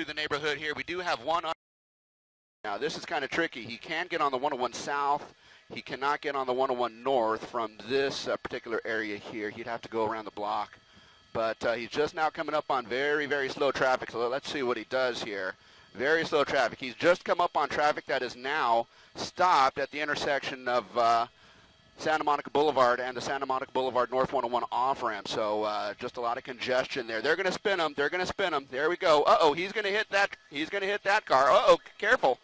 through the neighborhood here. We do have one on. Now this is kind of tricky. He can get on the 101 south. He cannot get on the 101 north from this particular area here. He'd have to go around the block. But he's just now coming up on very, very slow traffic. So let's see what he does here. Very slow traffic. He's just come up on traffic that is now stopped at the intersection of Santa Monica Boulevard and the Santa Monica Boulevard North 101 off-ramp. So just a lot of congestion there. They're going to spin him. They're going to spin him. There we go. Uh-oh, he's going to hit that. He's going to hit that car. Uh-oh, careful.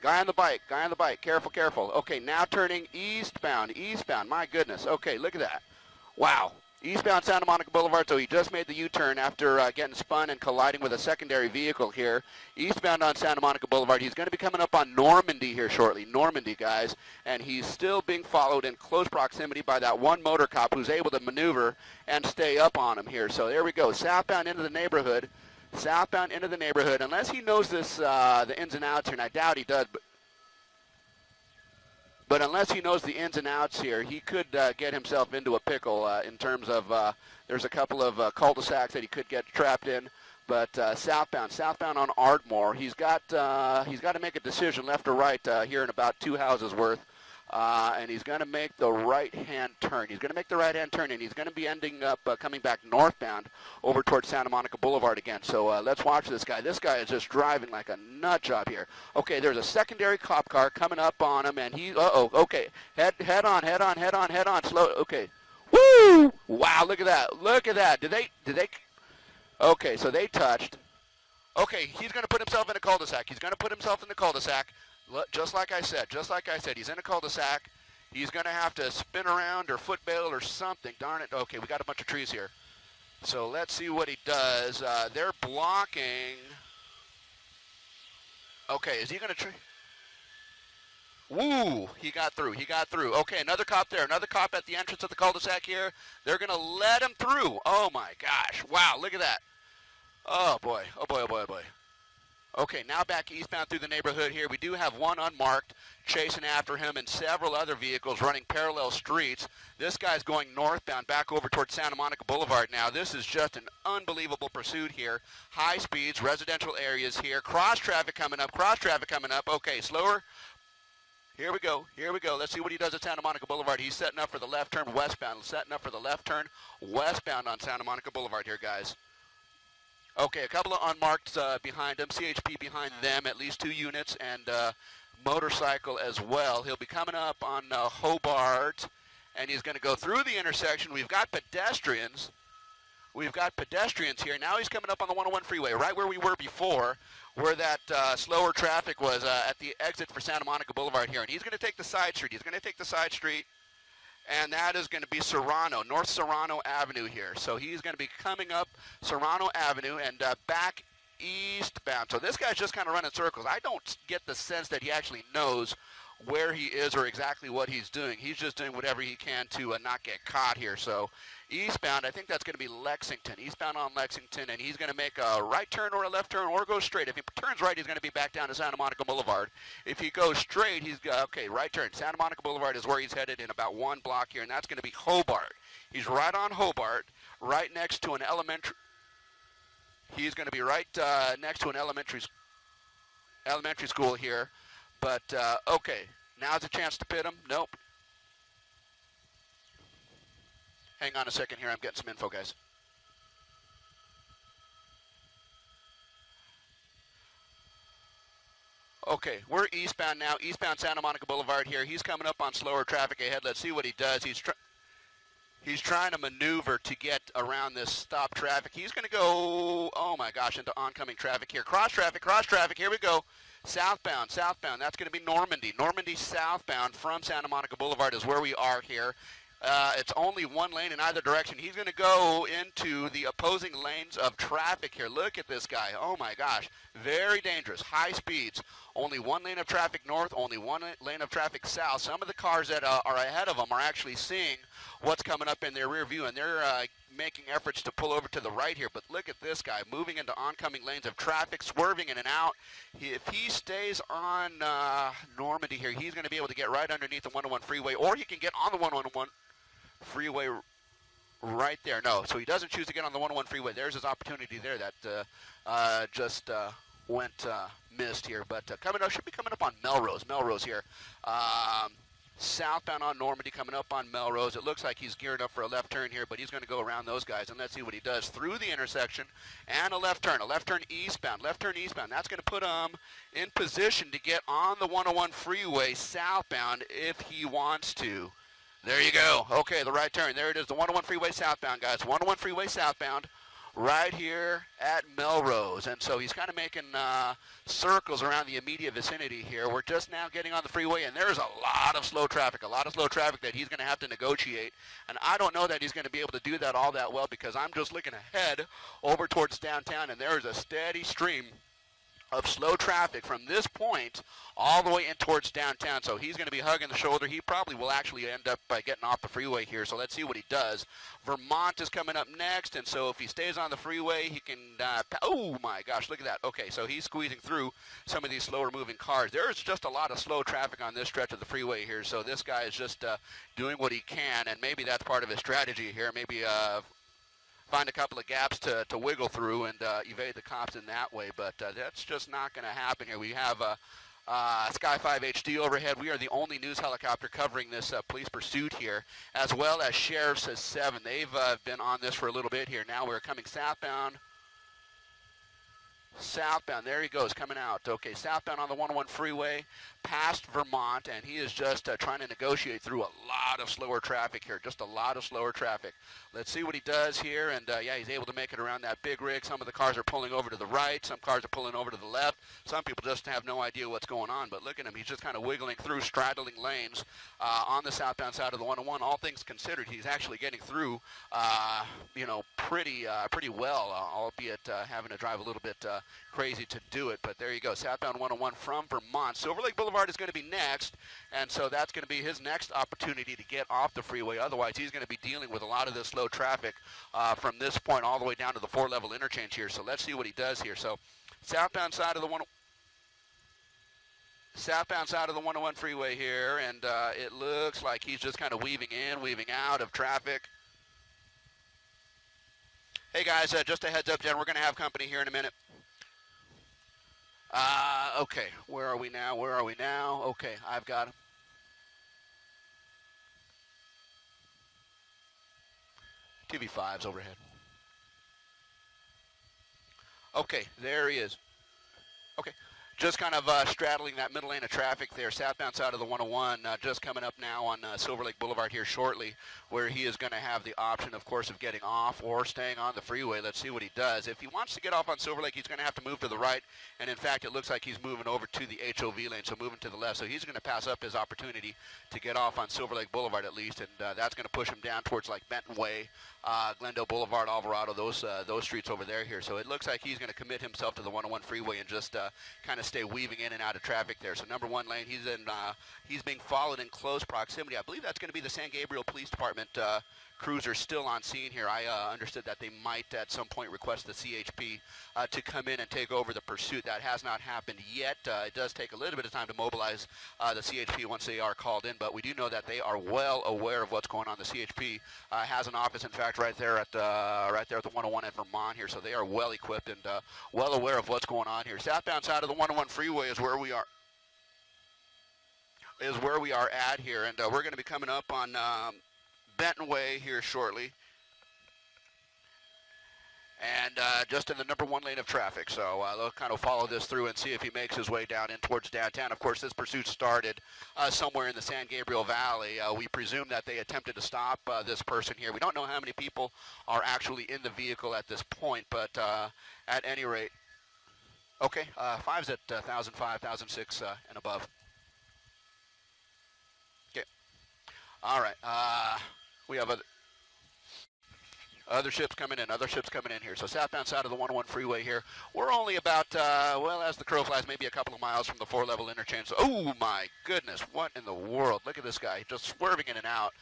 Guy on the bike. Guy on the bike. Careful, careful. Okay, now turning eastbound. Eastbound. My goodness. Okay, look at that. Wow. Eastbound Santa Monica Boulevard, so he just made the U-turn after getting spun and colliding with a secondary vehicle here. Eastbound on Santa Monica Boulevard. He's going to be coming up on Normandy here shortly. Normandy, guys. And he's still being followed in close proximity by that one motor cop who's able to maneuver and stay up on him here. So there we go. Southbound into the neighborhood. Southbound into the neighborhood. Unless he knows this, the ins and outs here, and I doubt he does, but unless he knows the ins and outs here, he could get himself into a pickle in terms of there's a couple of cul-de-sacs that he could get trapped in. But southbound on Ardmore, he's got to make a decision left or right here in about 2 houses worth. And he's going to make the right-hand turn. He's going to make the right-hand turn, and he's going to be ending up coming back northbound over towards Santa Monica Boulevard again. So let's watch this guy. This guy is just driving like a nut job here. Okay, there's a secondary cop car coming up on him, and he, okay, head on, slow, okay. Woo! Wow, look at that, look at that. Did they, okay, so they touched. Okay, he's going to put himself in a cul-de-sac. He's going to put himself in the cul-de-sac. Just like I said, he's in a cul-de-sac. He's going to have to spin around or foot bail or something. Darn it. Okay, we got a bunch of trees here. So let's see what he does. They're blocking. Okay, is he going to Woo! He got through. He got through. Okay, another cop there. Another cop at the entrance of the cul-de-sac here. They're going to let him through. Oh, my gosh. Wow, look at that. Oh, boy. Oh, boy, oh, boy, oh, boy. Okay, now back eastbound through the neighborhood here. We do have one unmarked chasing after him and several other vehicles running parallel streets. This guy's going northbound back over towards Santa Monica Boulevard now. This is just an unbelievable pursuit here. High speeds, residential areas here. Cross traffic coming up, cross traffic coming up. Okay, slower. Here we go, here we go. Let's see what he does at Santa Monica Boulevard. He's setting up for the left turn westbound. Setting up for the left turn westbound on Santa Monica Boulevard here, guys. Okay, a couple of unmarked behind him, CHP behind them, at least 2 units, and motorcycle as well. He'll be coming up on Hobart, and he's going to go through the intersection. We've got pedestrians. We've got pedestrians here. Now he's coming up on the 101 freeway, right where we were before, where that slower traffic was at the exit for Santa Monica Boulevard here. And he's going to take the side street. He's going to take the side street. And that is going to be Serrano, North Serrano Avenue here. So he's going to be coming up Serrano Avenue and back eastbound. So this guy's just kind of running circles. I don't get the sense that he actually knows where he is or exactly what he's doing. He's just doing whatever he can to not get caught here. So eastbound, I think that's going to be Lexington, eastbound on Lexington, and he's going to make a right turn or a left turn or go straight. If he turns right, he's going to be back down to Santa Monica Boulevard. If he goes straight, he's, okay, right turn. Santa Monica Boulevard is where he's headed in about 1 block here, and that's going to be Hobart. He's right on Hobart, right next to an elementary. He's going to be right next to an elementary school here. But, okay, now's a chance to pit him. Nope. Hang on a second here. I'm getting some info, guys. Okay, we're eastbound now, eastbound Santa Monica Boulevard here. He's coming up on slower traffic ahead. Let's see what he does. He's trying to maneuver to get around this stop traffic. He's going to go, oh my gosh, into oncoming traffic here. Cross traffic, here we go. Southbound, that's going to be Normandy. Normandy southbound from Santa Monica Boulevard is where we are here. It's only 1 lane in either direction. He's going to go into the opposing lanes of traffic here. Look at this guy. Oh my gosh. Very dangerous. High speeds. Only 1 lane of traffic north, only 1 lane of traffic south. Some of the cars that are ahead of them are actually seeing what's coming up in their rear view, and they're making efforts to pull over to the right here. But look at this guy moving into oncoming lanes of traffic, swerving in and out. If he stays on Normandy here, he's going to be able to get right underneath the 101 freeway, or he can get on the 101 freeway right there. No, so he doesn't choose to get on the 101 freeway. There's his opportunity there. That just missed here. But coming up, should be coming up on Melrose. Melrose here. Southbound on Normandy, coming up on Melrose. It looks like he's geared up for a left turn here, but he's going to go around those guys, and let's see what he does through the intersection and a left turn eastbound. Left turn eastbound. That's going to put him in position to get on the 101 freeway southbound if he wants to. There you go. Okay, the right turn. There it is, the 101 freeway southbound, guys. 101 freeway southbound. Right here at Melrose, and so he's kind of making circles around the immediate vicinity here. We're just now getting on the freeway, and there's a lot of slow traffic that he's going to have to negotiate, and I don't know that he's going to be able to do that all that well because I'm just looking ahead over towards downtown, and there is a steady stream of slow traffic from this point all the way in towards downtown. So he's going to be hugging the shoulder. He probably will actually end up by getting off the freeway here. So let's see what he does. Vermont is coming up next, and so if he stays on the freeway, he can, oh my gosh, look at that. Okay, so he's squeezing through some of these slower moving cars. There's just a lot of slow traffic on this stretch of the freeway here. So this guy is just doing what he can, and maybe that's part of his strategy here. Maybe find a couple of gaps to wiggle through and evade the cops in that way, but that's just not going to happen here. We have Sky 5 HD overhead. We are the only news helicopter covering this police pursuit here, as well as Sheriff's 7. They've been on this for a little bit here. Now we're coming southbound. Southbound, there he goes, coming out. Okay, southbound on the 101 freeway, past Vermont, and he is just trying to negotiate through a lot of slower traffic here, just a lot of slower traffic. Let's see what he does here, and yeah, he's able to make it around that big rig. Some of the cars are pulling over to the right, some cars are pulling over to the left. Some people just have no idea what's going on, but look at him, he's just kind of wiggling through, straddling lanes on the southbound side of the 101. All things considered, he's actually getting through, you know, pretty well, albeit having to drive a little bit crazy to do it, but there you go, southbound 101 from Vermont. Silver Lake Boulevard is going to be next, and so that's going to be his next opportunity to get off the freeway. Otherwise, he's going to be dealing with a lot of this slow traffic from this point all the way down to the 4-level interchange here. So let's see what he does here. So southbound side of the 101 freeway here, and it looks like he's just kind of weaving in, weaving out of traffic. Hey guys, just a heads up, Jen, we're going to have company here in a minute. Okay, where are we now? Where are we now? Okay, I've got him. TV5's overhead. Okay, there he is. Okay. Just kind of straddling that middle lane of traffic there, southbound side of the 101, just coming up now on Silver Lake Boulevard here shortly, where he is going to have the option, of course, of getting off or staying on the freeway. Let's see what he does. If he wants to get off on Silver Lake, he's going to have to move to the right, and in fact, it looks like he's moving over to the HOV lane, so moving to the left. So he's going to pass up his opportunity to get off on Silver Lake Boulevard at least, and that's going to push him down towards like Benton Way, Glendale Boulevard, Alvarado, those streets over there here. So it looks like he's going to commit himself to the 101 freeway and just kind of stay weaving in and out of traffic there. So number one lane, he's being followed in close proximity. I believe that's going to be the San Gabriel Police Department cruiser still on scene here. I understood that they might at some point request the CHP to come in and take over the pursuit. That has not happened yet. It does take a little bit of time to mobilize the CHP once they are called in, but we do know that they are well aware of what's going on. The CHP has an office, in fact, right there at the 101 at Vermont here, so they are well equipped and well aware of what's going on here. Southbound side of the 101 freeway is where we are. At here, and we're going to be coming up on Benton Way here shortly, and just in the number one lane of traffic. So they'll kind of follow this through and see if he makes his way down in towards downtown. Of course, this pursuit started somewhere in the San Gabriel Valley. We presume that they attempted to stop this person here. We don't know how many people are actually in the vehicle at this point, but at any rate, okay, 5's at 1,005, 1,006 and above. Okay, all right. We have other ships coming in, here. So southbound side of the 101 freeway here. We're only about, well, as the crow flies, maybe a couple of miles from the 4-level interchange. So, oh my goodness, what in the world? Look at this guy, just swerving in and out.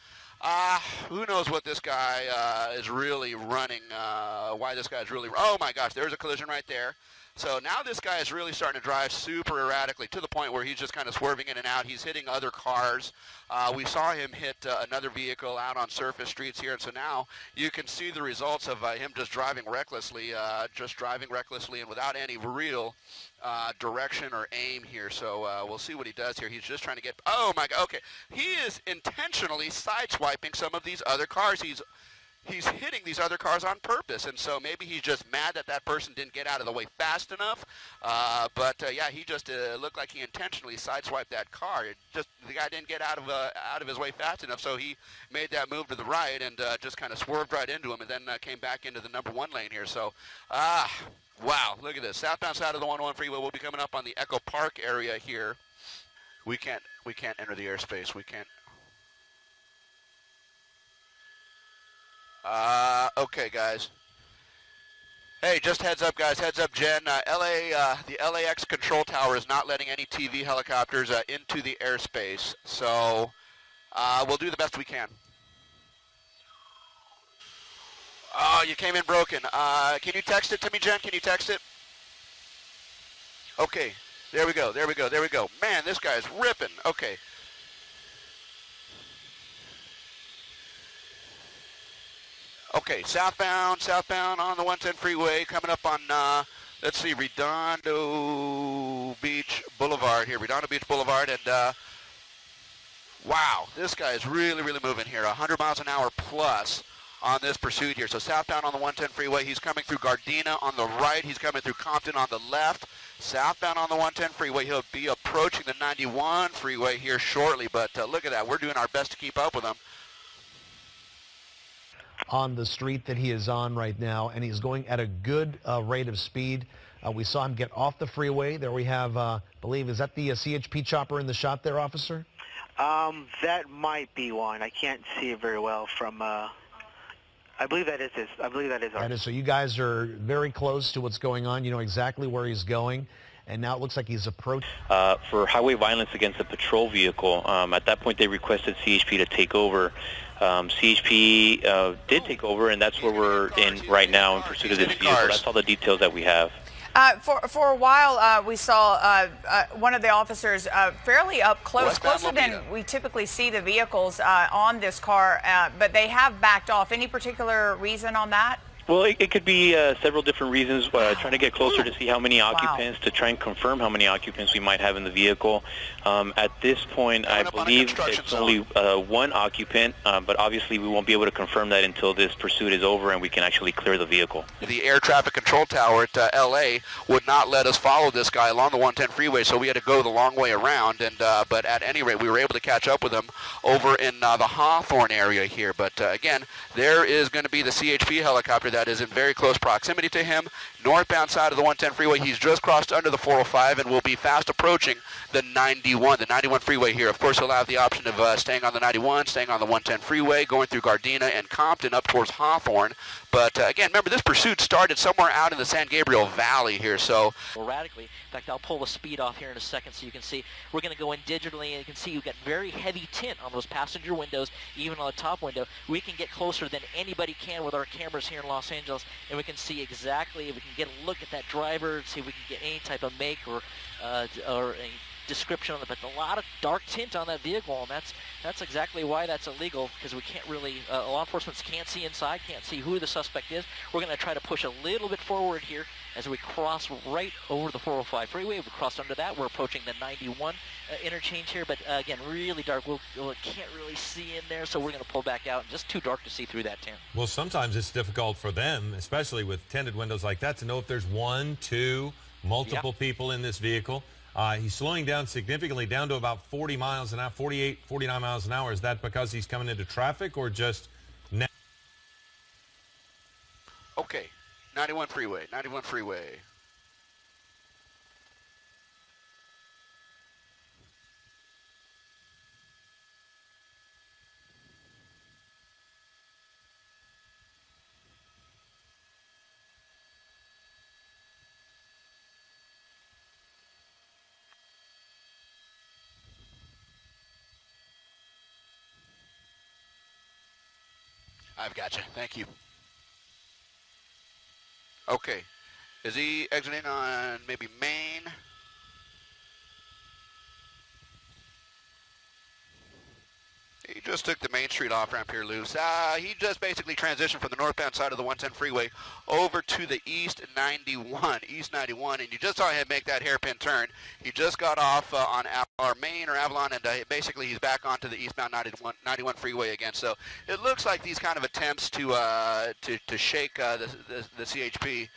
Who knows what this guy is really running, why this guy's really, oh my gosh, there's a collision right there. So now this guy is really starting to drive super erratically to the point where he's just kind of swerving in and out. He's hitting other cars. We saw him hit another vehicle out on surface streets here, and so now you can see the results of him just driving recklessly and without any real direction or aim here. So we'll see what he does here. He's just trying to get, oh my God, okay. He is intentionally sideswiping some of these other cars. He's hitting these other cars on purpose, and so maybe he's just mad that that person didn't get out of the way fast enough. Yeah, he just looked like he intentionally sideswiped that car. The guy didn't get out of his way fast enough, so he made that move to the right and just kind of swerved right into him, and then came back into the number 1 lane here. So, wow, look at this. Southbound side of the 101 freeway will be coming up on the Echo Park area here. We can't enter the airspace. We can't. Okay, guys. Hey, just heads up, guys. Heads up, Jen. The LAX control tower is not letting any TV helicopters into the airspace, so we'll do the best we can. Oh, you came in broken. Can you text it to me, Jen? Can you text it? Okay. There we go. There we go. There we go. Man, this guy's ripping. Okay. Okay, southbound on the 110 freeway, coming up on, let's see, Redondo Beach Boulevard here, Redondo Beach Boulevard, and wow, this guy is really moving here, 100 miles an hour plus on this pursuit here. So southbound on the 110 freeway, he's coming through Gardena on the right, he's coming through Compton on the left. Southbound on the 110 freeway, he'll be approaching the 91 freeway here shortly, but look at that, we're doing our best to keep up with him. On the street that he is on right now, and he's going at a good rate of speed. We saw him get off the freeway. There we have, I believe, is that the CHP chopper in the shot there, officer? That might be one. I can't see it very well from, I believe that is his. I believe that is ours. That is, so you guys are very close to what's going on. You know exactly where he's going. And now it looks like he's approached. For highway violence against a patrol vehicle, at that point they requested CHP to take over. CHP did take over, and that's where we're in right now in pursuit of this vehicle. That's all the details that we have. For a while, we saw one of the officers fairly up close, closer than we typically see the vehicles on this car, but they have backed off. Any particular reason on that? Well, it could be several different reasons. Trying to get closer to see how many occupants, to try and confirm how many occupants we might have in the vehicle. At this point, I believe it's only one occupant, but obviously we won't be able to confirm that until this pursuit is over and we can actually clear the vehicle. The air traffic control tower at LA would not let us follow this guy along the 110 freeway, so we had to go the long way around. And but at any rate, we were able to catch up with him over in the Hawthorne area here. But again, there is going to be the CHP helicopter that is in very close proximity to him. Northbound side of the 110 freeway, he's just crossed under the 405 and will be fast approaching the 91 freeway here. Of course, he'll have the option of staying on the 91, staying on the 110 freeway, going through Gardena and Compton up towards Hawthorne. But again, remember, this pursuit started somewhere out in the San Gabriel Valley here, so. Radically. In fact, I'll pull the speed off here in a second so you can see. We're going to go in digitally, and you can see you've got very heavy tint on those passenger windows, even on the top window. We can get closer than anybody can with our cameras here in Los Angeles, and we can see exactly, if we can get a look at that driver, see if we can get any type of make or a description on it, but a lot of dark tint on that vehicle, and that's exactly why that's illegal, because we can't really, law enforcement can't see inside, can't see who the suspect is. We're going to try to push a little bit forward here as we cross right over the 405 freeway. We crossed under that. We're approaching the 91 interchange here, but again, really dark. We can't really see in there, so we're going to pull back out. Just too dark to see through that tint. Well, sometimes it's difficult for them, especially with tinted windows like that, to know if there's one, two, multiple people in this vehicle. He's slowing down significantly, down to about 40 miles an hour, 48, 49 miles an hour. Is that because he's coming into traffic or just now? Okay, 91 freeway, 91 freeway. I've got you. Thank you. Okay. Is he exiting on maybe Main? He just took the Main Street off-ramp here loose. He just basically transitioned from the northbound side of the 110 freeway over to the East 91, and you just saw him make that hairpin turn. He just got off on our Main or Avalon, and basically he's back onto the eastbound 91 freeway again. So it looks like these kind of attempts to shake the CHP,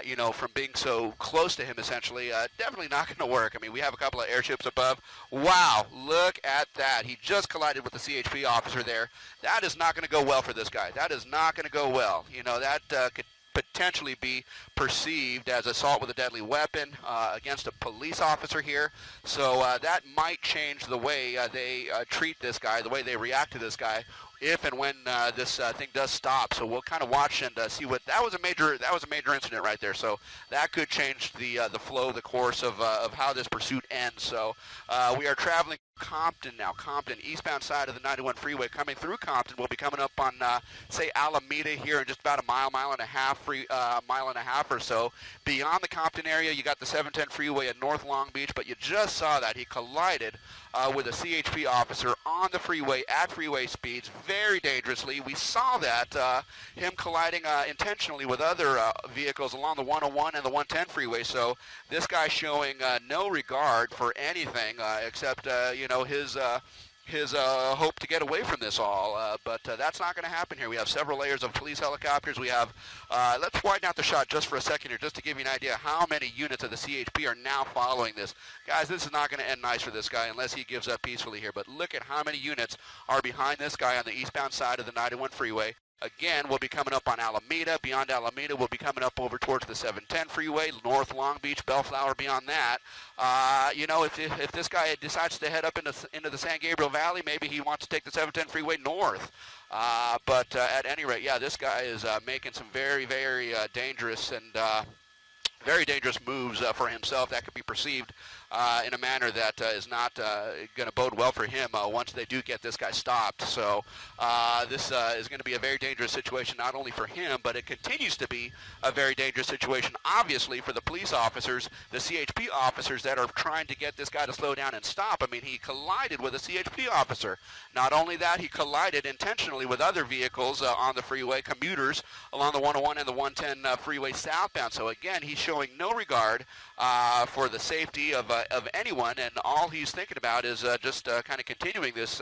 you know, from being so close to him, essentially, definitely not going to work. I mean, we have a couple of airships above. Wow, look at that. He just collided with the CHP officer there. That is not going to go well for this guy. That is not going to go well. You know, that could potentially be perceived as assault with a deadly weapon against a police officer here. So that might change the way they treat this guy, the way they react to this guy, if and when this thing does stop. So we'll kind of watch and see what that was a major incident right there. So that could change the flow, the course of how this pursuit ends. So we are traveling Compton now. Compton, eastbound side of the 91 freeway, coming through Compton. We'll be coming up on say Alameda here in just about a mile and a half or so. Beyond the Compton area, you got the 710 freeway at North Long Beach, but you just saw that he collided with a CHP officer on the freeway at freeway speeds, very dangerously. We saw that, him colliding intentionally with other vehicles along the 101 and the 110 freeway. So this guy showing no regard for anything except, you know, his hope to get away from this all, but that's not going to happen here. We have several layers of police helicopters. We have, let's widen out the shot just for a second here, just to give you an idea how many units of the CHP are now following this. Guys, this is not going to end nice for this guy unless he gives up peacefully here, but look at how many units are behind this guy on the eastbound side of the 91 freeway. Again, we'll be coming up on Alameda. Beyond Alameda, we'll be coming up over towards the 710 freeway, North Long Beach, Bellflower beyond that. You know, if this guy decides to head up into the San Gabriel Valley, maybe he wants to take the 710 freeway north. But at any rate, yeah, this guy is making some very, very dangerous and very dangerous moves for himself that could be perceived in a manner that is not going to bode well for him once they do get this guy stopped. So this is going to be a very dangerous situation, not only for him, but it continues to be a very dangerous situation, obviously, for the police officers, the CHP officers that are trying to get this guy to slow down and stop. I mean, he collided with a CHP officer. Not only that, he collided intentionally with other vehicles on the freeway, commuters along the 101 and the 110 freeway southbound. So again, he's showing no regard for the safety of anyone, and all he's thinking about is just kind of continuing this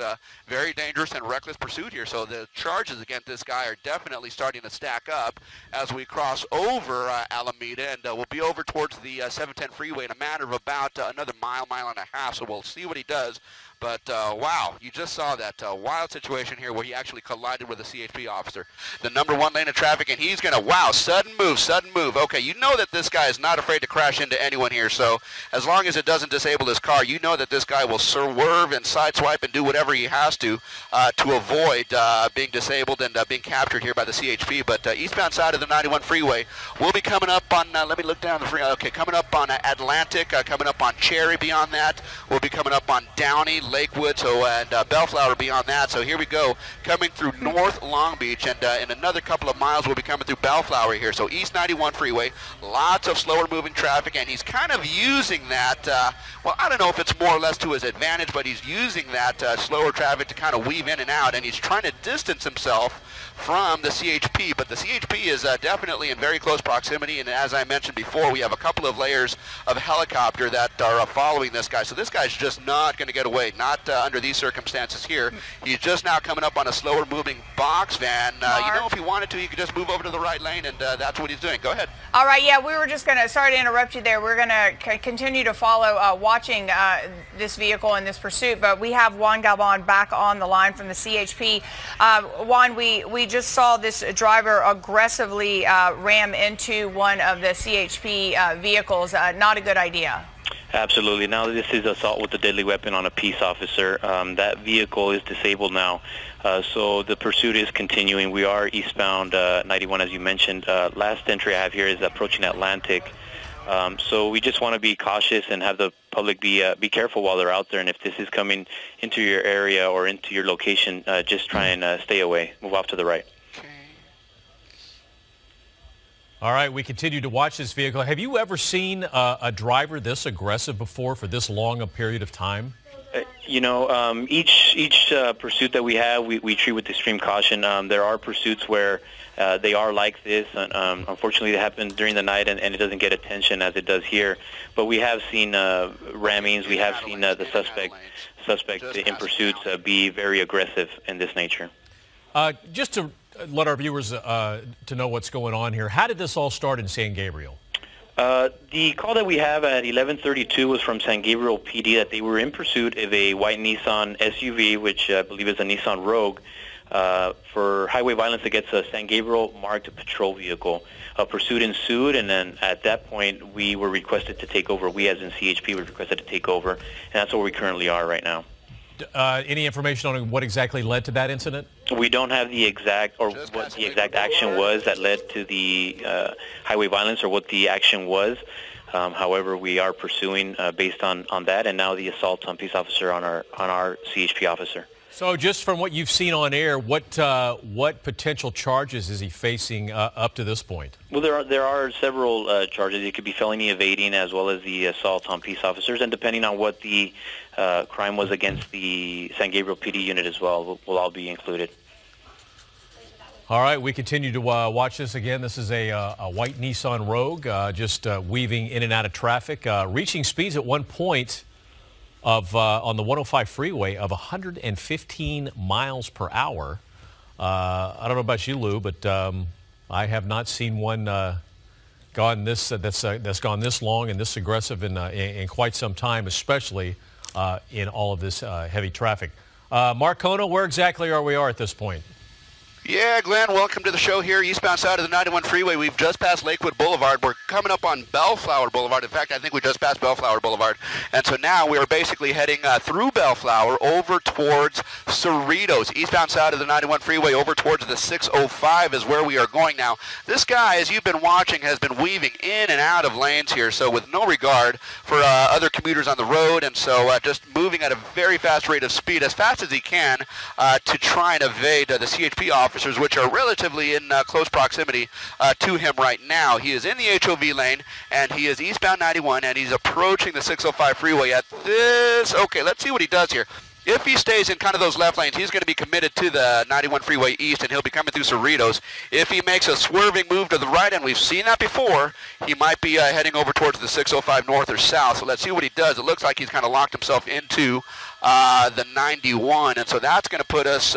very dangerous and reckless pursuit here. So the charges against this guy are definitely starting to stack up as we cross over Alameda, and we'll be over towards the 710 freeway in a matter of about another mile and a half. So we'll see what he does. But wow, you just saw that wild situation here where he actually collided with a CHP officer. The #1 lane of traffic, and he's going to, wow, sudden move. Okay, you know that this guy is not afraid to crash into anyone here, so as long as it doesn't disable his car, you know that this guy will swerve and sideswipe and do whatever he has to avoid being disabled and being captured here by the CHP. But eastbound side of the 91 freeway, we'll be coming up on, let me look down the freeway, okay, coming up on Atlantic, coming up on Cherry beyond that. We'll be coming up on Downey, Lakewood, and Bellflower beyond that. So here we go, coming through North Long Beach, and in another couple of miles we'll be coming through Bellflower here. So East 91 freeway, lots of slower moving traffic, and he's kind of using that, well, I don't know if it's more or less to his advantage, but he's using that slower traffic to kind of weave in and out, and he's trying to distance himself from the CHP, but the CHP is definitely in very close proximity, and as I mentioned before, we have a couple of layers of helicopter that are following this guy. So this guy's just not going to get away, not under these circumstances here. He's just now coming up on a slower moving box van. You know, if he wanted to, he could just move over to the right lane, and that's what he's doing. Go ahead. All right, yeah, we were just going to, sorry to interrupt you there, we're going to continue to follow watching this vehicle in this pursuit, but we have Juan Galvan back on the line from the CHP. Juan, we just saw this driver aggressively ram into one of the CHP vehicles. Not a good idea. Absolutely. Now this is assault with a deadly weapon on a peace officer. That vehicle is disabled now. So the pursuit is continuing. We are eastbound 91, as you mentioned. Last entry I have here is approaching Atlantic. So we just want to be cautious and have the public be careful while they're out there. And if this is coming into your area or into your location, just try and stay away. Move off to the right. All right, we continue to watch this vehicle. Have you ever seen a driver this aggressive before for this long a period of time? You know, each pursuit that we have, we treat with extreme caution. There are pursuits where they are like this, and unfortunately they happen during the night, and it doesn't get attention as it does here. But we have seen rammings, we have seen the suspect in pursuits be very aggressive in this nature. Just to let our viewers to know what's going on here, how did this all start in San Gabriel? The call that we have at 11:32 was from San Gabriel PD that they were in pursuit of a white Nissan SUV, which I believe is a Nissan Rogue, for highway violence against a San Gabriel marked patrol vehicle. A pursuit ensued, and then at that point we were requested to take over. We, as in CHP, were requested to take over, and that's where we currently are right now. Any information on what exactly led to that incident? We don't have the exact, or what the exact action was that led to the highway violence, or what the action was. However, we are pursuing based on that, and now the assault on peace officer on our CHP officer. So, just from what you've seen on air, what potential charges is he facing up to this point? Well, there are several charges. It could be felony evading as well as the assault on peace officers, and depending on what the crime was against the San Gabriel PD unit as well, will all be included. All right, we continue to watch this again. This is a white Nissan Rogue, just weaving in and out of traffic, reaching speeds at one point of on the 105 freeway of 115 miles per hour. I don't know about you, Lou, but I have not seen one gone this that's gone this long and this aggressive in quite some time, especially in all of this heavy traffic. Mark Kono, where exactly are we at this point? Yeah, Glenn, welcome to the show here. Eastbound side of the 91 freeway. We've just passed Lakewood Boulevard. We're coming up on Bellflower Boulevard. In fact, I think we just passed Bellflower Boulevard. And so now we are basically heading through Bellflower over towards Cerritos. Eastbound side of the 91 freeway over towards the 605 is where we are going now. This guy, as you've been watching, has been weaving in and out of lanes here, so with no regard for other commuters on the road, and so just moving at a very fast rate of speed, as fast as he can, to try and evade the CHP officers, which are relatively in close proximity to him right now. He is in the HOV lane, and he is eastbound 91, and he's approaching the 605 freeway at this. Okay, let's see what he does here. If he stays in kind of those left lanes, he's going to be committed to the 91 freeway east, and he'll be coming through Cerritos. If he makes a swerving move to the right, and we've seen that before, he might be heading over towards the 605 north or south. So let's see what he does. It looks like he's kind of locked himself into the 91, and so that's going to put us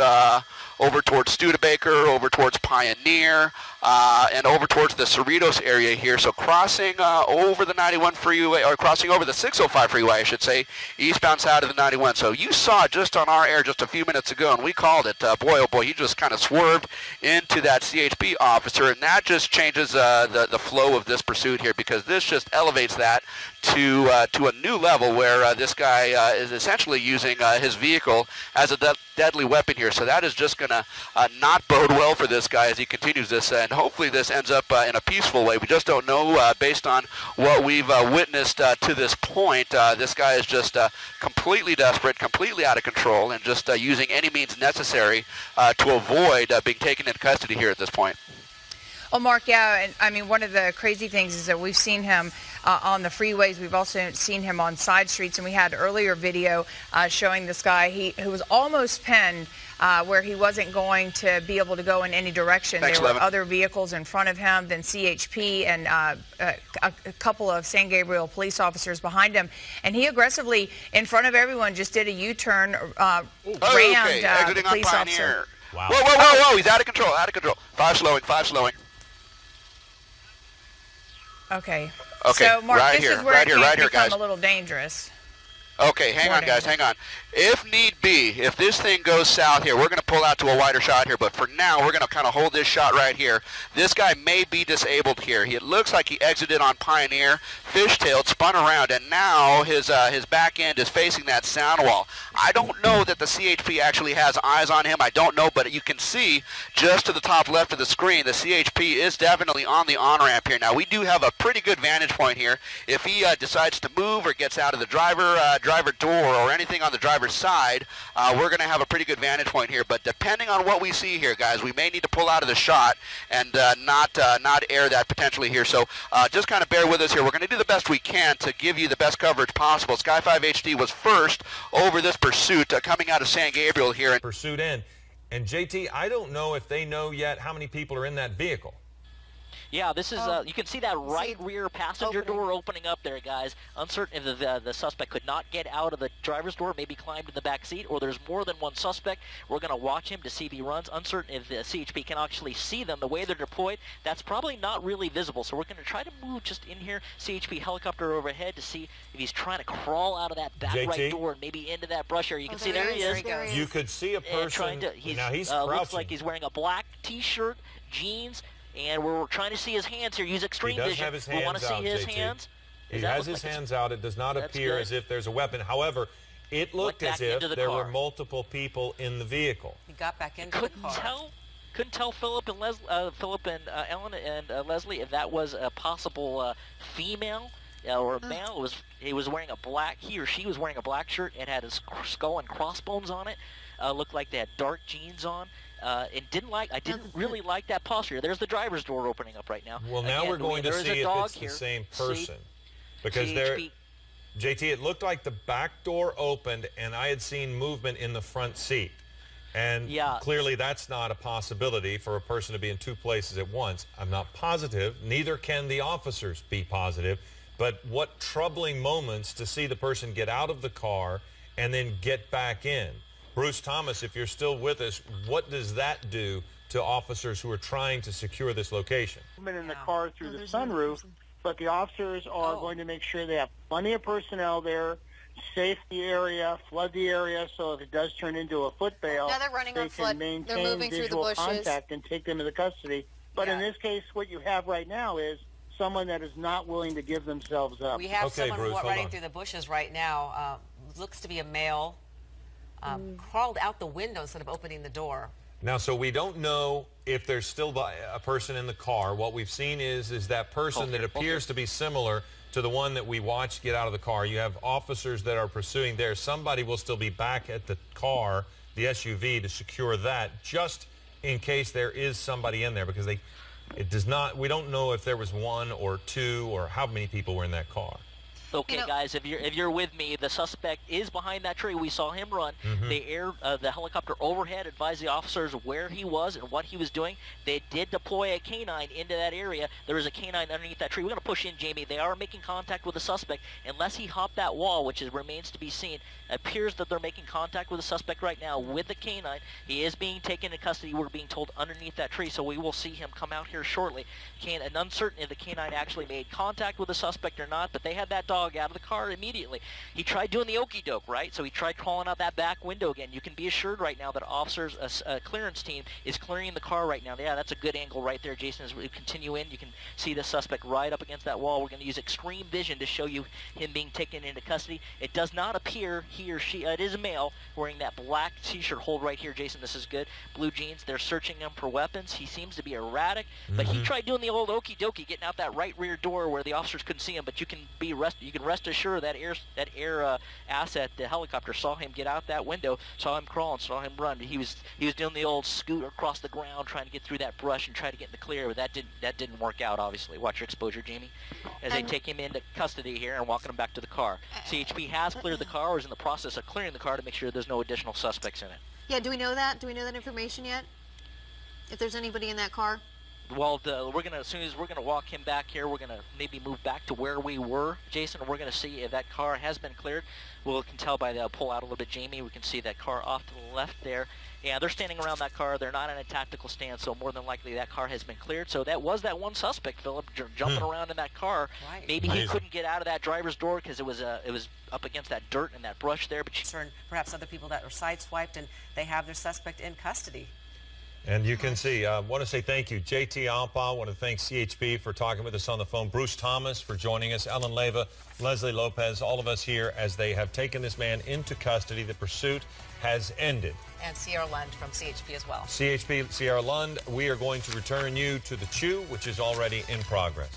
over towards Studebaker, over towards Pioneer, and over towards the Cerritos area here. So crossing over the 91 freeway, or crossing over the 605 freeway, I should say, eastbound side of the 91. So you saw just on our air just a few minutes ago, and we called it, boy, oh boy, he just kind of swerved into that CHP officer, and that just changes the flow of this pursuit here, because this just elevates that to a new level where this guy is essentially using his vehicle as a deadly weapon here. So that is just going to not bode well for this guy as he continues this, and hopefully this ends up in a peaceful way. We just don't know based on what we've witnessed to this point. This guy is just completely desperate, completely out of control, and just using any means necessary to avoid being taken into custody here at this point. Well, Mark, yeah, and I mean, one of the crazy things is that we've seen him on the freeways. We've also seen him on side streets, and we had earlier video showing this guy who was almost penned where he wasn't going to be able to go in any direction. Thanks, there were Levin. other vehicles in front of him, then CHP and a couple of San Gabriel police officers behind him, and he aggressively, in front of everyone, just did a U-turn, rammed the police officer. Wow. Whoa, whoa, whoa, whoa, he's out of control, out of control. Five slowing, five slowing. Okay. Okay, So, Mark, right this here, is where right it here, can right here, become guys. a little dangerous. Okay, hang on, guys, hang on. If need be, if this thing goes south here, we're going to pull out to a wider shot here, but for now, we're going to kind of hold this shot right here. This guy may be disabled here. It looks like he exited on Pioneer, fishtailed, spun around, and now his back end is facing that sound wall. I don't know that the CHP actually has eyes on him. I don't know, but you can see just to the top left of the screen, the CHP is definitely on the on-ramp here. Now, we do have a pretty good vantage point here. If he decides to move or gets out of the driver's driver door or anything on the driver's side, we're going to have a pretty good vantage point here. But depending on what we see here, guys, we may need to pull out of the shot and not air that potentially here. So just kind of bear with us here. We're going to do the best we can to give you the best coverage possible. Sky 5 HD was first over this pursuit coming out of San Gabriel here. Pursuit in. And JT, I don't know if they know yet how many people are in that vehicle. Yeah, this is, you can see that right rear passenger door opening up there, guys. Uncertain if the suspect could not get out of the driver's door, maybe climbed in the back seat, or there's more than one suspect. We're going to watch him to see if he runs. Uncertain if the CHP can actually see them. The way they're deployed, that's probably not really visible. So we're going to try to move just in here, CHP helicopter overhead, to see if he's trying to crawl out of that back right door and maybe into that brush area. You can see there he is. You could see a person, now he's crouching. Looks like he's wearing a black T-shirt, jeans, and we're trying to see his hands here. Use extreme vision. He does have his hands we want to see out, his JT. hands. He has his hands out. It does not appear as if there's a weapon. However, it looked as if there were multiple people in the vehicle. He got back into the car. Couldn't tell Philip and Ellen and Leslie if that was a possible female or a male. He was wearing a black. He or she was wearing a black shirt and had his skull and crossbones on it. Looked like they had dark jeans on. I didn't really like that posture. There's the driver's door opening up right now. Well, now we're going to see if it's the same person. Because JT, it looked like the back door opened and I had seen movement in the front seat. And clearly that's not a possibility for a person to be in two places at once. I'm not positive. Neither can the officers be positive. But what troubling moments to see the person get out of the car and then get back in. Bruce Thomas, if you're still with us, what does that do to officers who are trying to secure this location? In the car through the sunroof, but the officers are going to make sure they have plenty of personnel there, safe the area, flood the area, so if it does turn into a foot bail, now they're running they on can foot. maintain they're moving visual through the bushes. contact and take them into custody. But in this case, what you have right now is someone that is not willing to give themselves up. We have someone running through the bushes right now. Looks to be a male. Crawled out the window instead of opening the door. Now, so we don't know if there's still a person in the car. What we've seen is that person that appears to be similar to the one that we watched get out of the car. You have officers that are pursuing there. Somebody will still be back at the car, the SUV, to secure that, just in case there is somebody in there, because we don't know if there was one or two or how many people were in that car. Okay, guys, if you're with me, the suspect is behind that tree. We saw him run. The helicopter overhead advised the officers where he was and what he was doing. They did deploy a canine into that area. There is a canine underneath that tree. We're going to push in, Jamie. They are making contact with the suspect. Unless he hopped that wall, which remains to be seen, it appears that they're making contact with the suspect right now with the canine. He is being taken into custody. We're being told underneath that tree, so we will see him come out here shortly. And uncertain if the canine actually made contact with the suspect or not, but they had that dog out of the car immediately. He tried doing the okey doke, right? So he tried crawling out that back window again. You can be assured right now that officers, a clearance team, is clearing the car right now. Yeah, that's a good angle right there, Jason. As we continue in, you can see the suspect right up against that wall. We're going to use extreme vision to show you him being taken into custody. It does not appear he or she, it is a male, wearing that black T-shirt. Hold right here, Jason. This is good. Blue jeans. They're searching him for weapons. He seems to be erratic, but he tried doing the old okey dokey, getting out that right rear door where the officers couldn't see him. But you can rest assured that air asset, the helicopter, saw him get out that window, saw him crawling, saw him run. He was doing the old scoot across the ground, trying to get through that brush and try to get in the clear, but that didn't work out. Obviously, watch your exposure, Jamie, as they take him into custody here and walking him back to the car. CHP has cleared the car, or is in the process of clearing the car to make sure there's no additional suspects in it. Yeah, do we know that? Do we know that information yet? If there's anybody in that car? Well, as soon as we're gonna walk him back here, we're gonna maybe move back to where we were, Jason. We're gonna see if that car has been cleared. We can tell by the pull out a little bit, Jamie. We can see that car off to the left there. Yeah, they're standing around that car. They're not in a tactical stance, so more than likely that car has been cleared. So that was that one suspect, Philip, jumping around in that car. Right. Maybe he couldn't get out of that driver's door because it was up against that dirt and that brush there. But perhaps other people that were sideswiped and they have their suspect in custody. And you can see, I want to say thank you, JT Alpa. I want to thank CHP for talking with us on the phone. Bruce Thomas for joining us. Ellen Leyva, Leslie Lopez, all of us here as they have taken this man into custody. The pursuit has ended. And Sierra Lund from CHP as well. CHP, Sierra Lund, we are going to return you to the Chew, which is already in progress.